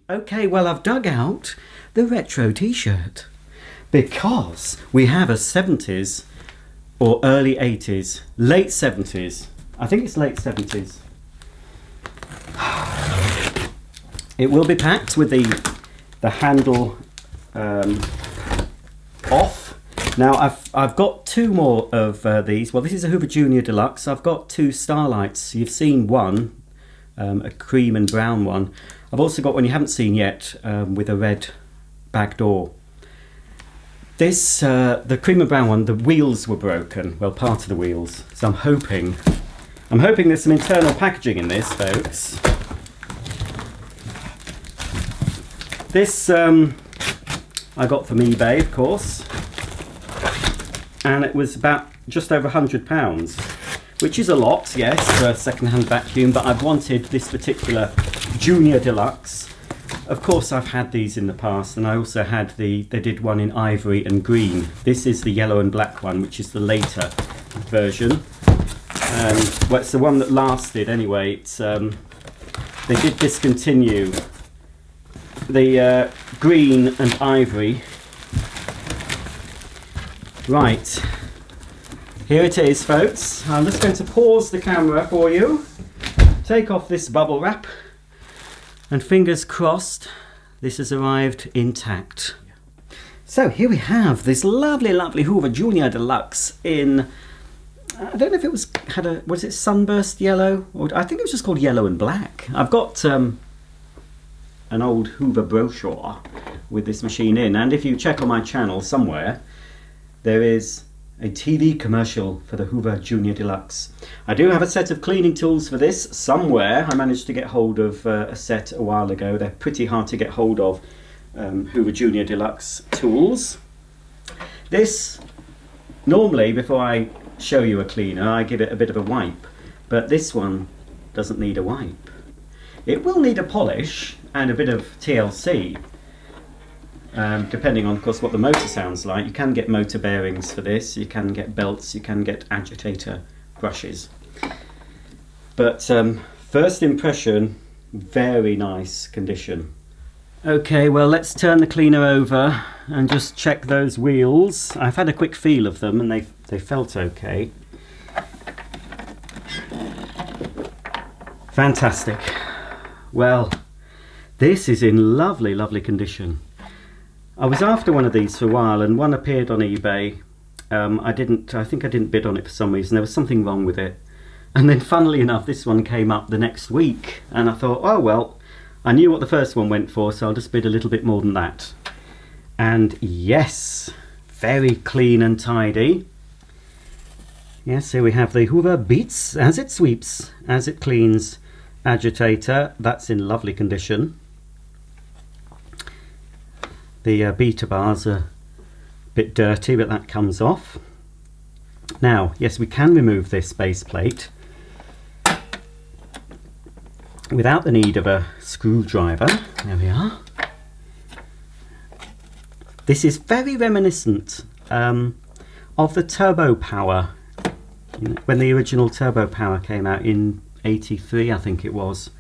Okay, well, I've dug out the retro t-shirt because we have a 70s or early 80s, late 70s. I think it's late 70s. It will be packed with the handle off. Now I've got two more of these. Well, this is a Hoover Junior Deluxe. I've got two Starlights. You've seen one, a cream and brown one. I've also got one you haven't seen yet with a red back door. This, the cream and brown one, the wheels were broken. Well, part of the wheels. So I'm hoping there's some internal packaging in this, folks. This I got from eBay, of course, and it was about just over £100, which is a lot, yes, for a second-hand vacuum, but I've wanted this particular Junior Deluxe. Of course, I've had these in the past, and I also had they did one in ivory and green. This is the yellow and black one, which is the later version. Well, it's the one that lasted anyway. It's they did discontinue the green and ivory. Right, here it is, folks. I'm just going to pause the camera for you, take off this bubble wrap, and fingers crossed this has arrived intact. So here we have this lovely, lovely Hoover Junior Deluxe in, I don't know if it was it sunburst yellow? Or I think it was just called yellow and black. I've got an old Hoover brochure with this machine in, and if you check on my channel somewhere, there is a TV commercial for the Hoover Junior Deluxe. I do have a set of cleaning tools for this somewhere. I managed to get hold of a set a while ago. They're pretty hard to get hold of, Hoover Junior Deluxe tools. This, normally before I show you a cleaner, I give it a bit of a wipe, but this one doesn't need a wipe. It will need a polish and a bit of TLC, depending on, of course, what the motor sounds like. You can get motor bearings for this, you can get belts, you can get agitator brushes. But first impression, very nice condition. Okay, well, let's turn the cleaner over and just check those wheels. I've had a quick feel of them and they felt okay. Fantastic. Well, this is in lovely, lovely condition. I was after one of these for a while, and one appeared on eBay. I think I didn't bid on it for some reason. There was something wrong with it. And then funnily enough, this one came up the next week, and I thought, oh well, I knew what the first one went for, so I'll just bid a little bit more than that. And yes, very clean and tidy. Yes, here we have the Hoover Beats as it sweeps, as it cleans agitator. That's in lovely condition. The beta bars are a bit dirty, but that comes off. Now, yes, we can remove this base plate without the need of a screwdriver. There we are. This is very reminiscent of the Turbo Power. When the original Turbo Power came out in '83, I think it was.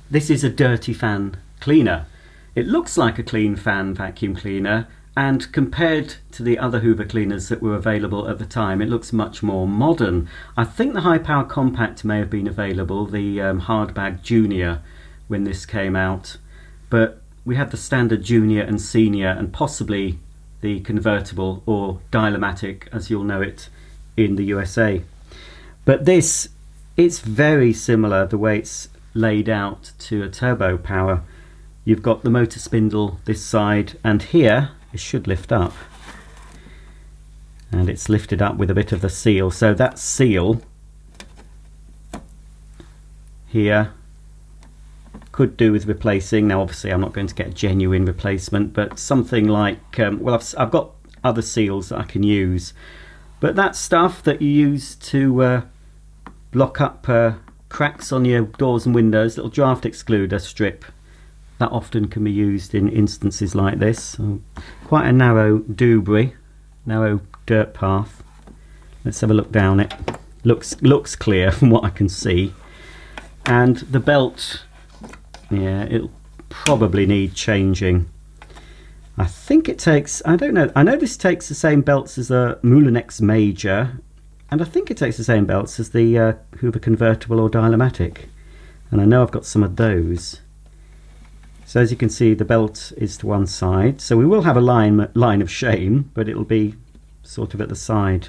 This is a dirty fan cleaner. It looks like a clean fan vacuum cleaner, and compared to the other Hoover cleaners that were available at the time, it looks much more modern. I think the high power compact may have been available, the hardbag Junior, when this came out, but we had the standard Junior and Senior, and possibly the convertible or Dial-O-Matic, as you'll know it in the USA. But this, it's very similar the way it's laid out to a Turbo Power. You've got the motor spindle this side, and here it should lift up, and it's lifted up with a bit of the seal, so that seal here could do with replacing. Now obviously I'm not going to get a genuine replacement, but something like well, I've got other seals that I can use, but that stuff that you use to block up cracks on your doors and windows, little draft excluder strip, that often can be used in instances like this. So quite a narrow narrow dirt path. Let's have a look down it. Looks clear from what I can see. And the belt, yeah, probably need changing. I think it takes, I don't know, I know this takes the same belts as the Moulinex Major, and I think it takes the same belts as the Hoover Convertible or Dial-O-Matic, and I know I've got some of those. So as you can see, the belt is to one side, so we will have a line of shame, but it'll be sort of at the side.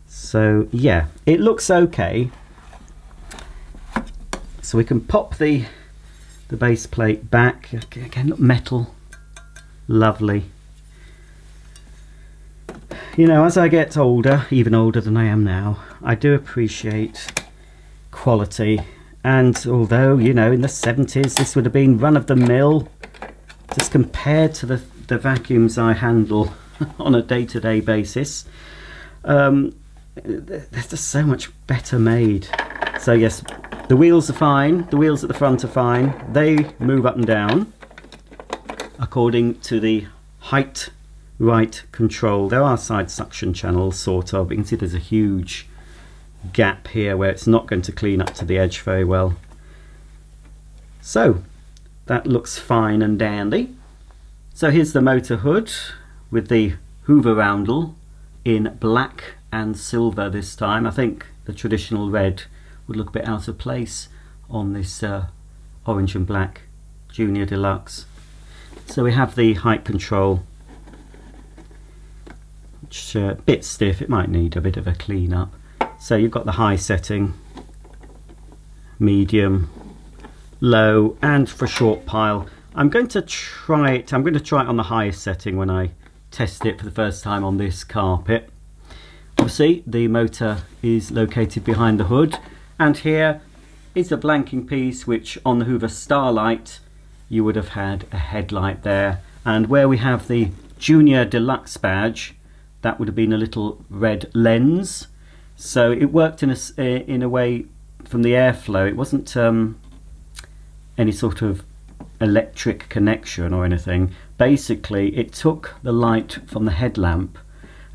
So yeah, it looks okay. So we can pop the base plate back. Again, look, metal, lovely. You know, as I get older, even older than I am now, I do appreciate quality. And although, you know, in the 70s this would have been run-of-the-mill, just compared to the vacuums I handle on a day-to-day basis, they're just so much better made. So yes, the wheels are fine, the wheels at the front are fine. They move up and down according to the height right control. There are side suction channels, sort of. You can see there's a huge gap here where it's not going to clean up to the edge very well. So that looks fine and dandy. So here's the motor hood with the Hoover roundel in black and silver this time. I think the traditional red would look a bit out of place on this orange and black Junior Deluxe. So we have the height control, which a bit stiff, it might need a bit of a clean up. So you've got the high setting, medium, low, and for short pile. I'm going to try it on the highest setting when I test it for the first time on this carpet. Obviously the motor is located behind the hood, and here is a blanking piece which on the Hoover Starlight you would have had a headlight there, and where we have the Junior Deluxe badge, that would have been a little red lens. So it worked in a way from the airflow. It wasn't any sort of electric connection or anything. Basically it took the light from the headlamp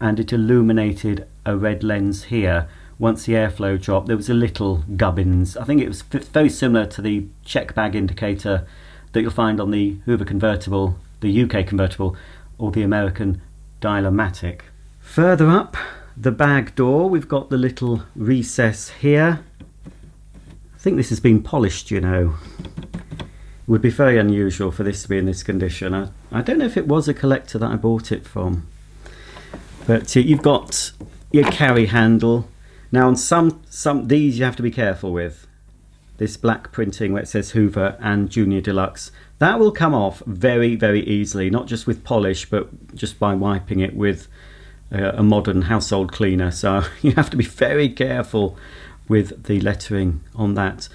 and it illuminated a red lens here. Once the airflow dropped, there was a little gubbins. I think it was very similar to the check bag indicator that you'll find on the Hoover Convertible, the UK Convertible, or the American Dial-O-Matic. Further up the bag door, we've got the little recess here. I think this has been polished, you know. It would be very unusual for this to be in this condition. I don't know if it was a collector that I bought it from. But you've got your carry handle. Now on some these you have to be careful with. This black printing where it says Hoover and Junior Deluxe. That will come off very, very easily, not just with polish, but just by wiping it with a modern household cleaner. So you have to be very careful with the lettering on that.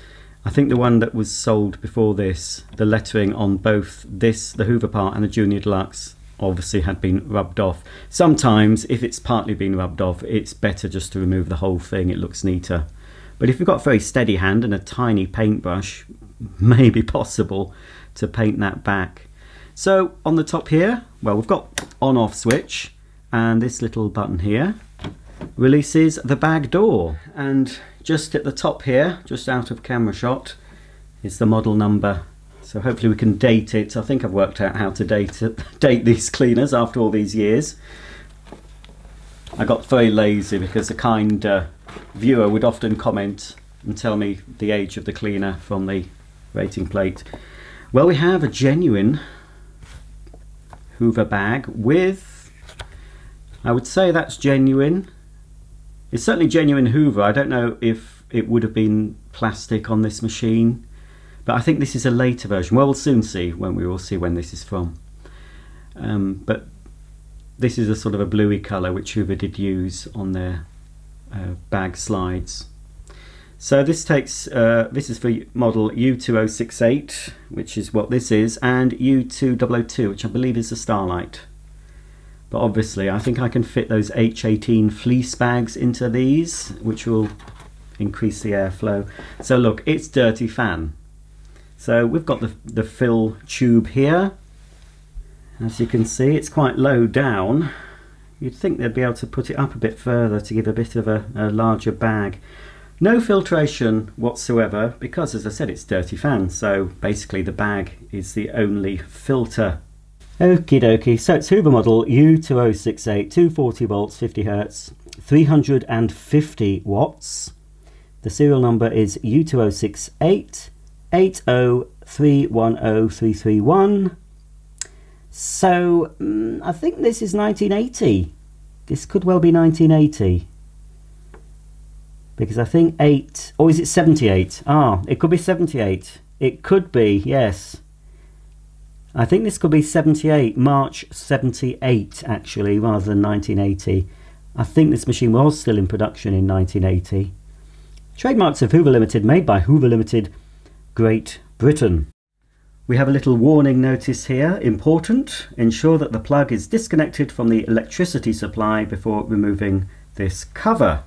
I think the one that was sold before this, the lettering on both this, the Hoover part, and the Junior Deluxe obviously had been rubbed off. Sometimes if it's partly been rubbed off, it's better just to remove the whole thing, it looks neater. But if you've got a very steady hand and a tiny paintbrush, may be possible to paint that back. So on the top here, well, we've got on-off switch, and this little button here releases the bag door, and just at the top here, just out of camera shot, is the model number. So hopefully we can date it. I think I've worked out how to date these cleaners after all these years. I got very lazy because a kind viewer would often comment and tell me the age of the cleaner from the rating plate. Well, we have a genuine Hoover bag with, I would say that's genuine. It's certainly genuine Hoover. I don't know if it would have been plastic on this machine, but I think this is a later version. Well, we'll soon see when we will see when this is from. But this is a sort of a bluey colour which Hoover did use on their bag slides. So this takes, this is for model U2068, which is what this is, and U2002, which I believe is the Starlight. But obviously I think I can fit those H18 fleece bags into these, which will increase the airflow. So look, it's dirty fan. So we've got the fill tube here. As you can see, it's quite low down. You'd think they'd be able to put it up a bit further to give a bit of a larger bag. No filtration whatsoever because, as I said, it's dirty fan, so basically the bag is the only filter. Okie dokie, so it's Hoover model U2068, 240 volts, 50 hertz, 350 watts. The serial number is U2068 8031031. So I think this is 1980. This could well be 1980. Because I think 8, or is it 78? Ah, it could be 78. It could be, yes. I think this could be 78, March 78 actually, rather than 1980. I think this machine was still in production in 1980. Trademarks of Hoover Limited, made by Hoover Limited, Great Britain. We have a little warning notice here. Important, ensure that the plug is disconnected from the electricity supply before removing this cover.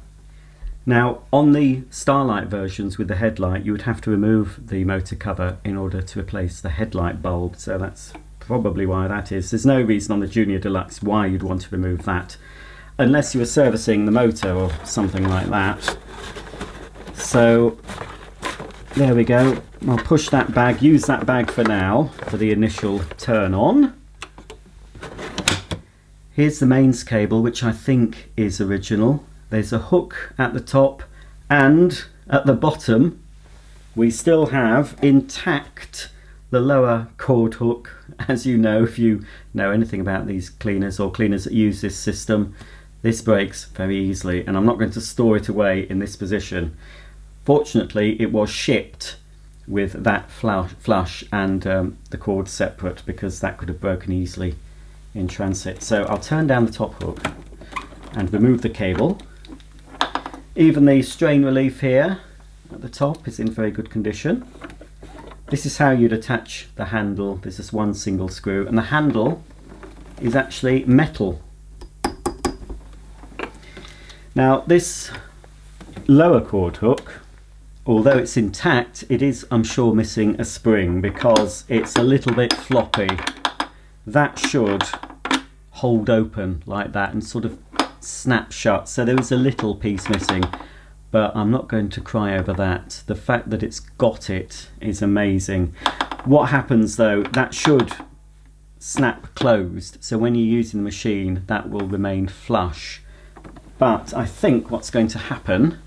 Now, on the Starlight versions with the headlight, you would have to remove the motor cover in order to replace the headlight bulb, so that's probably why that is. There's no reason on the Junior Deluxe why you'd want to remove that, unless you were servicing the motor or something like that. So, there we go. I'll push that bag, use that bag for now, for the initial turn on. Here's the mains cable, which I think is original. There's a hook at the top, and at the bottom we still have intact the lower cord hook. As you know, if you know anything about these cleaners or cleaners that use this system, this breaks very easily, and I'm not going to store it away in this position. Fortunately, it was shipped with that flush and the cord separate, because that could have broken easily in transit. So I'll turn down the top hook and remove the cable. Even the strain relief here at the top is in very good condition. This is how you'd attach the handle. There's just one single screw, and the handle is actually metal. Now this lower cord hook, although it's intact, it is, I'm sure, missing a spring because it's a little bit floppy. That should hold open like that and sort of snap shut, so there is a little piece missing, but I'm not going to cry over that. The fact that it's got it is amazing. What happens though, that should snap closed, so when you're using the machine that will remain flush. But I think what's going to happen,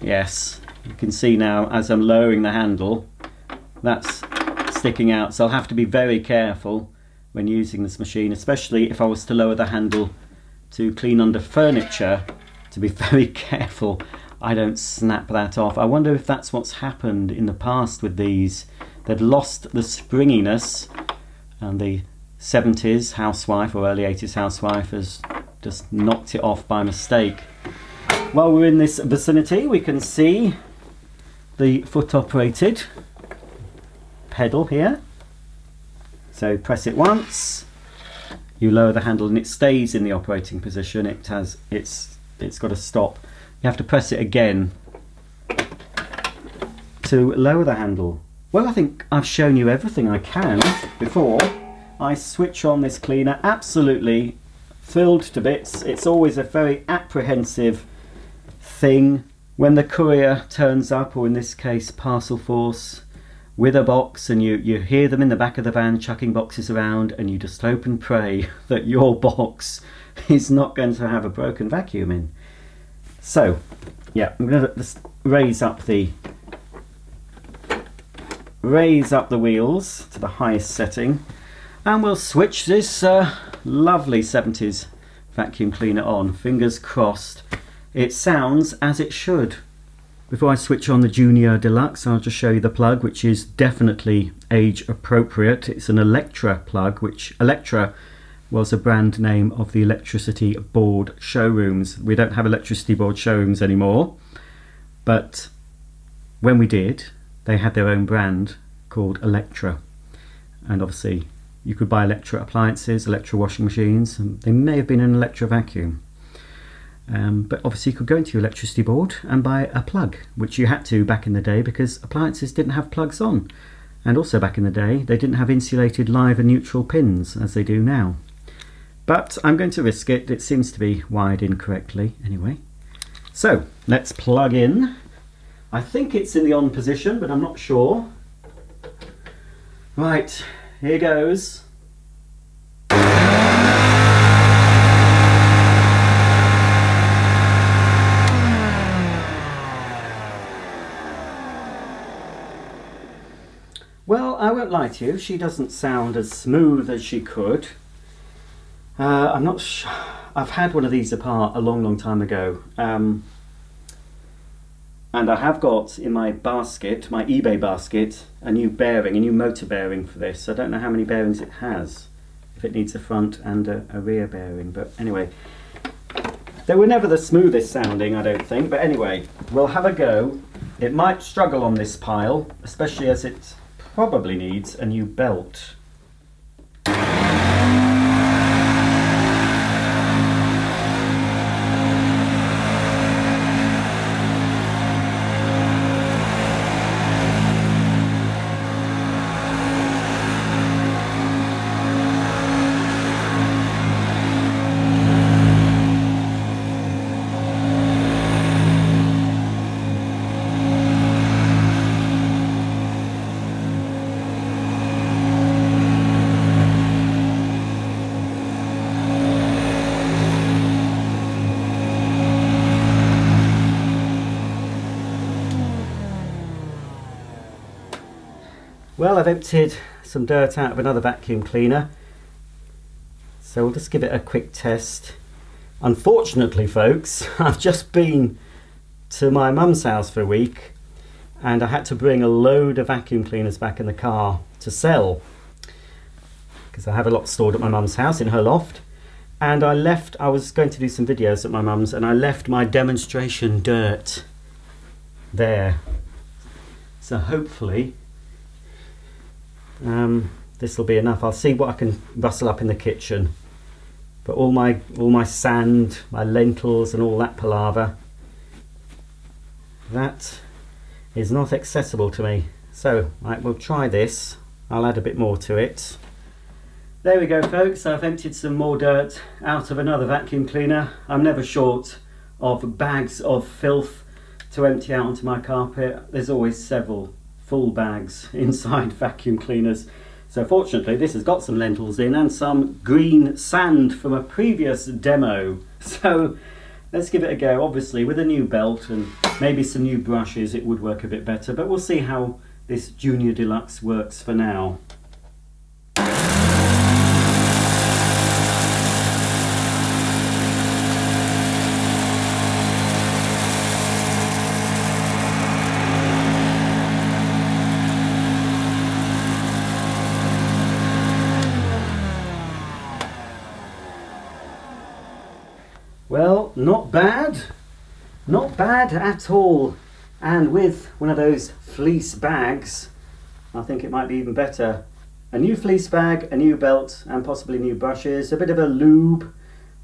yes, you can see now as I'm lowering the handle, that's sticking out, so I'll have to be very careful when using this machine, especially if I was to lower the handle to clean under furniture, to be very careful I don't snap that off. I wonder if that's what's happened in the past with these. They'd lost the springiness, and the 70s housewife or early 80s housewife has just knocked it off by mistake. While we're in this vicinity, we can see the foot operated pedal here. So press it once, you lower the handle and it stays in the operating position. It's got to stop. You have to press it again to lower the handle. Well, I think I've shown you everything I can before I switch on this cleaner. Absolutely thrilled to bits. It's always a very apprehensive thing when the courier turns up, or in this case Parcel Force, with a box, and you hear them in the back of the van chucking boxes around, and you just hope and pray that your box is not going to have a broken vacuum in. So yeah, I'm going to just raise up the wheels to the highest setting, and we'll switch this lovely 70s vacuum cleaner on. Fingers crossed it sounds as it should. Before I switch on the Junior Deluxe, I'll just show you the plug, which is definitely age appropriate. It's an Electra plug, which Electra was a brand name of the electricity board showrooms. We don't have electricity board showrooms anymore, but when we did, they had their own brand called Electra. And obviously you could buy Electra appliances, Electra washing machines, and they may have been an Electra vacuum. But obviously you could go into your electricity board and buy a plug, which you had to back in the day because appliances didn't have plugs on. And also back in the day they didn't have insulated live and neutral pins as they do now. But I'm going to risk it. It seems to be wired incorrectly anyway. So let's plug in. I think it's in the on position, but I'm not sure. Right, here goes. Well, I won't lie to you, she doesn't sound as smooth as she could. I'm not sure. I've had one of these apart a long time ago. And I have got in my basket, my eBay basket, a new bearing, a new motor bearing for this. I don't know how many bearings it has, if it needs a front and a rear bearing. But anyway, they were never the smoothest sounding, I don't think. But anyway, we'll have a go. It might struggle on this pile, especially as it probably needs a new belt. Well, I've emptied some dirt out of another vacuum cleaner, so we'll just give it a quick test. Unfortunately, folks, I've just been to my mum's house for a week and I had to bring a load of vacuum cleaners back in the car to sell because I have a lot stored at my mum's house in her loft. And I was going to do some videos at my mum's and I left my demonstration dirt there. So hopefully this will be enough. I'll see what I can rustle up in the kitchen. But all my sand, my lentils and all that palaver, that is not accessible to me. So right, we'll try this. I'll add a bit more to it. There we go, folks. I've emptied some more dirt out of another vacuum cleaner. I'm never short of bags of filth to empty out onto my carpet. There's always several full bags inside vacuum cleaners. So fortunately this has got some lentils in and some green sand from a previous demo. So let's give it a go. Obviously with a new belt and maybe some new brushes it would work a bit better, but we'll see how this Junior Deluxe works for now. Well, not bad at all. And with one of those fleece bags, I think it might be even better. A new fleece bag, a new belt, and possibly new brushes, a bit of a lube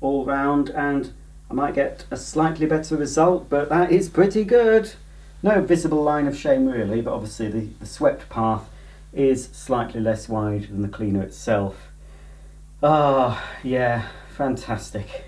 all round, and I might get a slightly better result, but that is pretty good. No visible line of shame really, but obviously the swept path is slightly less wide than the cleaner itself. Ah, yeah, fantastic.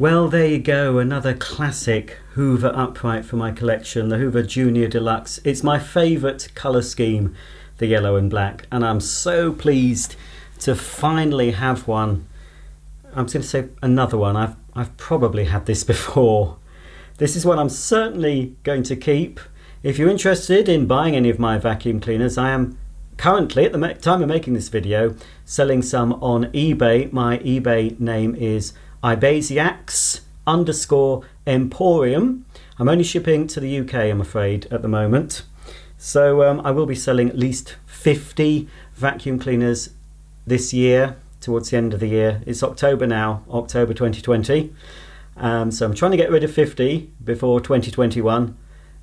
Well, there you go, another classic Hoover upright for my collection, the Hoover Junior Deluxe. It's my favourite colour scheme, the yellow and black, and I'm so pleased to finally have one. I'm going to say another one. I've probably had this before. This is one I'm certainly going to keep. If you're interested in buying any of my vacuum cleaners, I am currently, at the time of making this video, selling some on eBay. My eBay name is Ibasiacs_Emporium. I'm only shipping to the UK, I'm afraid, at the moment. So I will be selling at least 50 vacuum cleaners this year, towards the end of the year. It's October now, October 2020. So I'm trying to get rid of 50 before 2021,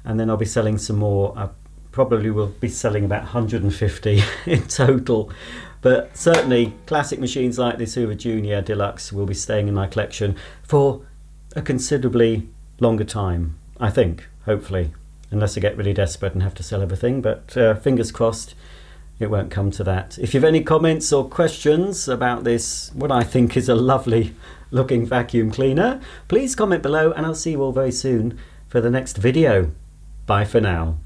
and then I'll be selling some more. I probably will be selling about 150 in total. But certainly classic machines like this Hoover Junior Deluxe will be staying in my collection for a considerably longer time, I think, hopefully, unless I get really desperate and have to sell everything. But fingers crossed it won't come to that. If you have any comments or questions about this, what I think is a lovely looking vacuum cleaner, please comment below, and I'll see you all very soon for the next video. Bye for now.